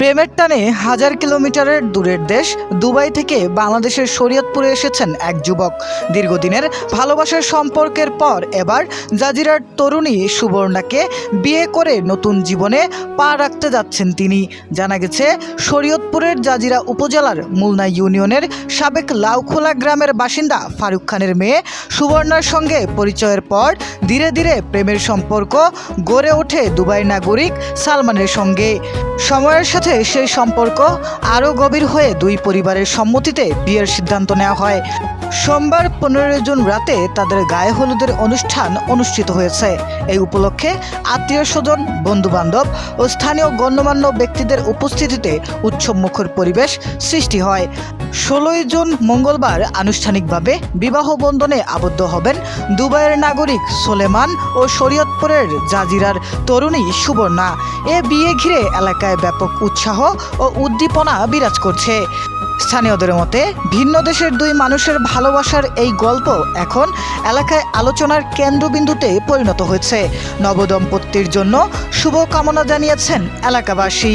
প্রেমের টানে হাজার কিলোমিটারের দূরের দেশ দুবাই থেকে বাংলাদেশের শরীয়তপুরে এসেছেন এক যুবক। দীর্ঘদিনের ভালোবাসার সম্পর্কের পর এবার জাজিরার তরুণী সুবর্ণাকে বিয়ে করে নতুন জীবনে পা রাখতে যাচ্ছেন তিনি। জানা গেছে, শরীয়তপুরের জাজিরা উপজেলার মুলনা ইউনিয়নের সাবেক লাউখোলা গ্রামের বাসিন্দা ফারুক খানের মেয়ে সুবর্ণার সঙ্গে পরিচয়ের পর ধীরে ধীরে প্রেমের সম্পর্ক গড়ে ওঠে দুবাই নাগরিক সালমানের সঙ্গে। সময়ের সাথে সেই সম্পর্ক আরও গভীর হয়ে দুই পরিবারের সম্মতিতে বিয়ের সিদ্ধান্ত নেওয়া হয়। সোমবার 15 জুন রাতে তাদের গায়ে হলুদের অনুষ্ঠান অনুষ্ঠিত হয়েছে। এই উপলক্ষে আত্মীয় স্বজন, বন্ধুবান্ধব ও স্থানীয় গণ্যমান্য ব্যক্তিদের উপস্থিতিতে উৎসবমুখর পরিবেশ সৃষ্টি হয়। 16 জুন মঙ্গলবার আনুষ্ঠানিকভাবে বিবাহ বন্ধনে আবদ্ধ হবেন দুবাইয়ের নাগরিক সোলেমান ও শরীয়তপুরের জাজিরার তরুণী সুবর্ণা। এ বিয়ে ঘিরে এলাকায় ব্যাপক উৎসাহ ও উদ্দীপনা বিরাজ করছে। স্থানীয়দের মতে, ভিন্ন দেশের দুই মানুষের ভালোবাসার এই গল্প এখন এলাকায় আলোচনার কেন্দ্রবিন্দুতে পরিণত হয়েছে। নবদম্পতির জন্য শুভকামনা জানিয়েছেন এলাকাবাসী।